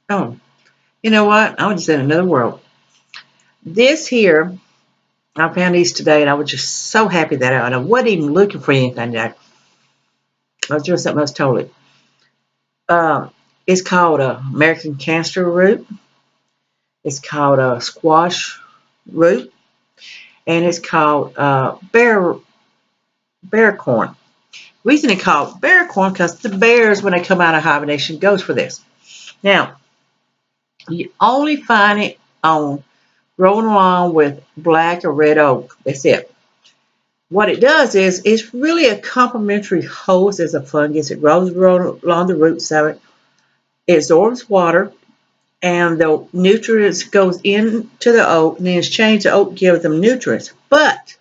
Oh, you know what? I was just in another world. This here, I found these today, and I was just so happy that I wasn't even looking for anything today. I was doing something else totally. It's called American Castor Root. It's called Squash Root, and it's called bear corn. Reason it's called bear corn because the bears, when they come out of hibernation, goes for this. Now, you only find it on growing along with black or red oak. That's it. What it does is it's really a complementary host as a fungus. It grows along the roots of it. It absorbs water, and the nutrients goes into the oak, and in exchange, the oak gives them nutrients. But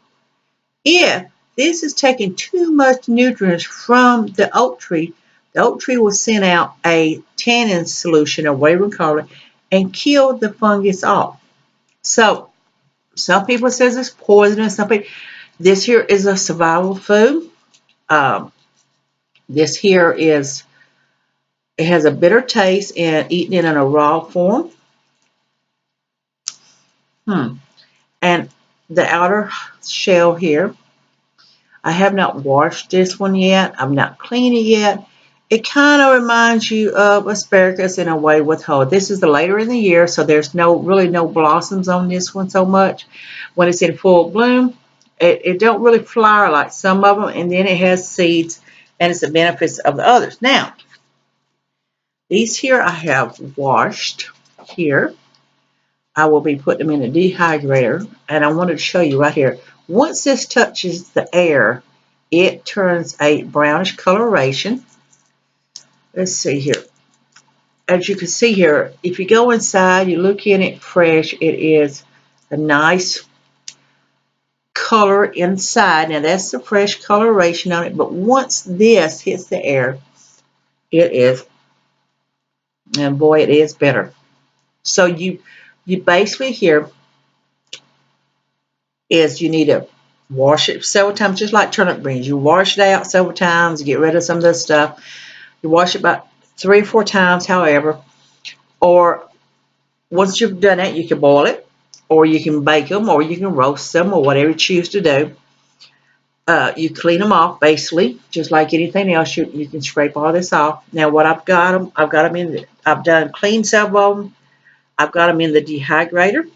if this is taking too much nutrients from the oak tree will send out a tannin solution, or whatever you call it, and kill the fungus off. So some people says it's poisonous. Some people, this here is a survival food. Um, this here is it has a bitter taste, and eating it in a raw form. And the outer shell here, I have not washed this one yet. I've not cleaned it yet. It kind of reminds you of asparagus in a way with hoe. This is the later in the year, so there's really no blossoms on this one so much. When it's in full bloom, it don't really flower like some of them, and then it has seeds, and it's the benefits of the others. Now, these here I have washed here. I will be putting them in a dehydrator, and I wanted to show you right here. Once this touches the air, it turns a brownish coloration. Let's see here. As you can see here, if you go inside, you look in it fresh, it is a nice color inside. Now that's the fresh coloration on it, but once this hits the air, it is, and boy, it is better. So you basically here is you need to wash it several times, just like turnip greens. You wash it out several times, get rid of some of this stuff. You wash it about 3 or 4 times, however. Or once you've done it, you can boil it, or you can bake them, or you can roast them, or whatever you choose to do. You clean them off, basically, just like anything else. You can scrape all this off. Now, what I've got them in. I've done clean several of them. I've got them in the dehydrator.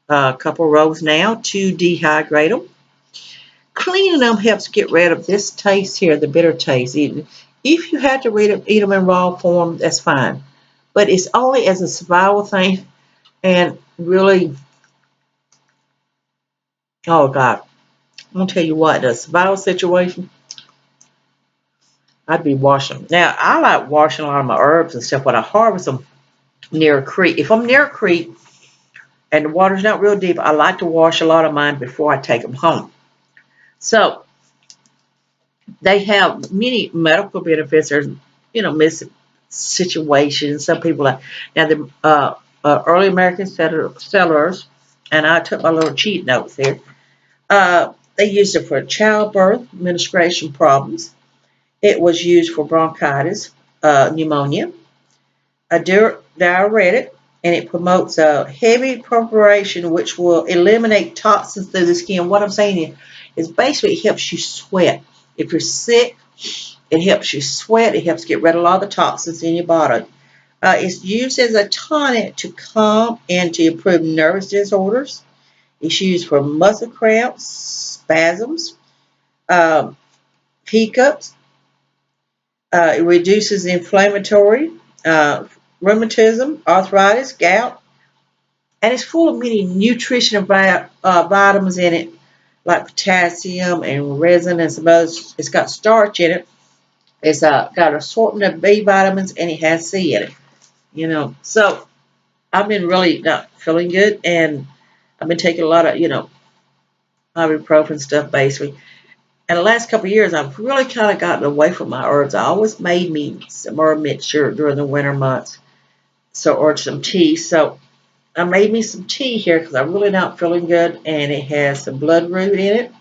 A couple rows now to dehydrate them. Cleaning them helps get rid of this taste here, the bitter taste. If you have to eat them in raw form, that's fine. But it's only as a survival thing, and really, oh God, I'm gonna tell you what, the survival situation, I'd be washing them. Now, I like washing a lot of my herbs and stuff when I harvest them near a creek. If I'm near a creek and the water's not real deep, I like to wash a lot of mine before I take them home. So they have many medical benefits. There's, missing situations. Some people like, now the early American settlers, and I took my little cheat notes here. They used it for childbirth, menstruation problems. It was used for bronchitis, pneumonia, a diuretic, and it promotes a heavy perspiration, which will eliminate toxins through the skin. What I'm saying is basically it helps you sweat. If you're sick, it helps you sweat. It helps get rid of a lot of the toxins in your body. It's used as a tonic to calm and to improve nervous disorders. It's used for muscle cramps, spasms, um, hiccups. It reduces inflammatory, uh, rheumatism, arthritis, gout, and it's full of many nutritional vitamins in it, like potassium and resin and some others. It's got starch in it. It's got an assortment of B vitamins, and it has C in it. So I've been really not feeling good, and I've been taking a lot of ibuprofen stuff basically. And the last couple of years, I've really kind of gotten away from my herbs. I always made me some herb mixture during the winter months, or some tea. So I made me some tea here because I'm really not feeling good, and it has some bloodroot in it.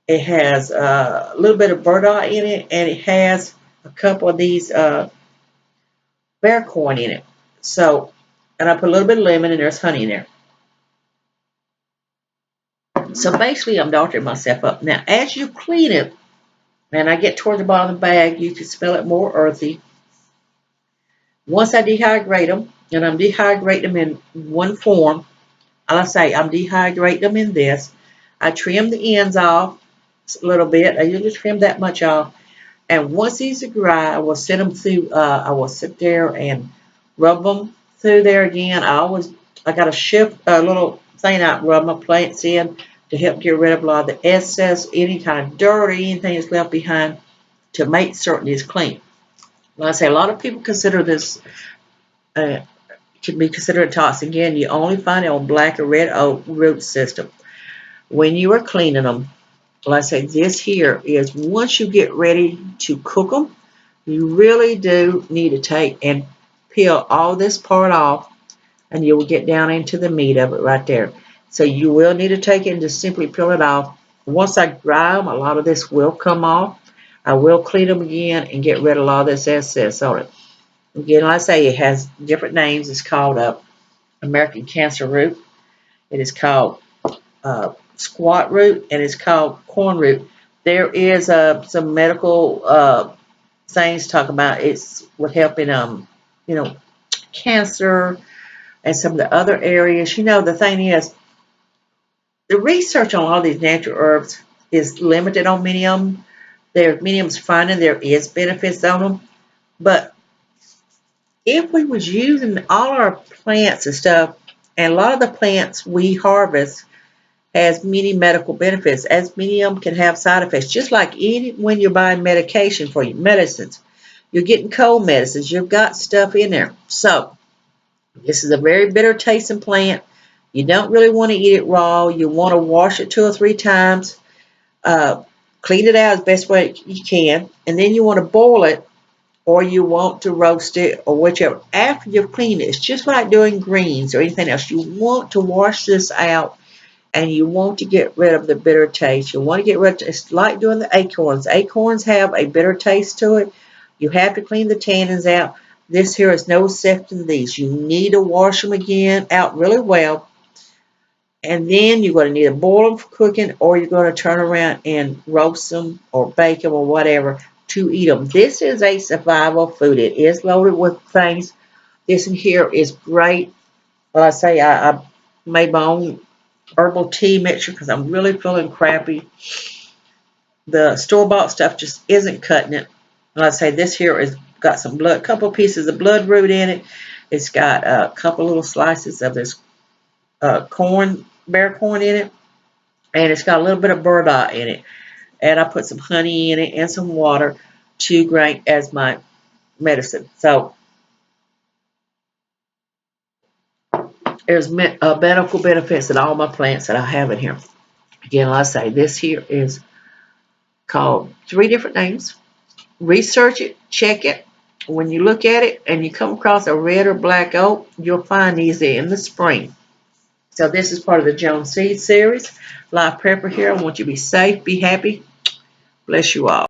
It has a little bit of burdock in it, and it has a couple of these bear corn in it. So, and I put a little bit of lemon and there's honey in there. So basically I'm doctoring myself up. Now as you clean it, and I get toward the bottom of the bag, you can smell it more earthy. Once I dehydrate them, and I'm dehydrating them in one form, I'll say I'm dehydrating them in this. I trim the ends off a little bit. I usually trim that much off. And once these are dry, I will send them through, I will sit there and rub them through there again. I got to shift a little thing out, rub my plants in to help get rid of a lot of the excess, any kind of dirt or anything that's left behind to make certain it's clean. Like I say, a lot of people consider this, can be considered a toxin. Again, you only find it on black or red oak root system. When you are cleaning them, like I say, this here is once you get ready to cook them, you really do need to take and peel all this part off, and you will get down into the meat of it right there. So you will need to take it and just simply peel it off. Once I dry them, a lot of this will come off. I will clean them again and get rid of a lot of this excess on it. Again, like I say, it has different names. It's called American Cancer Root. It is called squat root, and it's called corn root. There is some medical things talk about it's with helping you know, cancer and some of the other areas. You know, the thing is, the research on all these natural herbs is limited on many of them. Many of them's finding there is benefits on them, but if we was using all our plants and stuff, and a lot of the plants we harvest has many medical benefits, as many of them can have side effects. Just like when you're buying medication for your medicines, you're getting cold medicines, you've got stuff in there. So this is a very bitter tasting plant. You don't really want to eat it raw. You want to wash it 2 or 3 times, clean it out as best way you can, and then you want to boil it, or you want to roast it, or whichever. After you've cleaned it, it's just like doing greens or anything else. You want to wash this out, and you want to get rid of the bitter taste. You want to get rid of it. It's like doing the acorns. Acorns have a bitter taste to it. You have to clean the tannins out. This here is no exception to these. You need to wash them again out really well. And then you're going to need to boil them for cooking, or you're going to turn around and roast them or bake them or whatever to eat them. This is a survival food. It is loaded with things. This in here is great. Well, I say I made my own herbal tea mixture because I'm really feeling crappy. The store-bought stuff just isn't cutting it. And I say this here has got some blood, couple pieces of bloodroot in it. It's got a couple little slices of this corn, bare corn in it, and it's got a little bit of burdock in it. And I put some honey in it and some water to drink as my medicine. So there's medical benefits in all my plants that I have in here. Again, like I say, this here is called 3 different names. Research it, check it. When you look at it and you come across a red or black oak, you'll find these in the spring. So this is part of the Joan Seed series. Live Prepper here. I want you to be safe, be happy. Bless you all.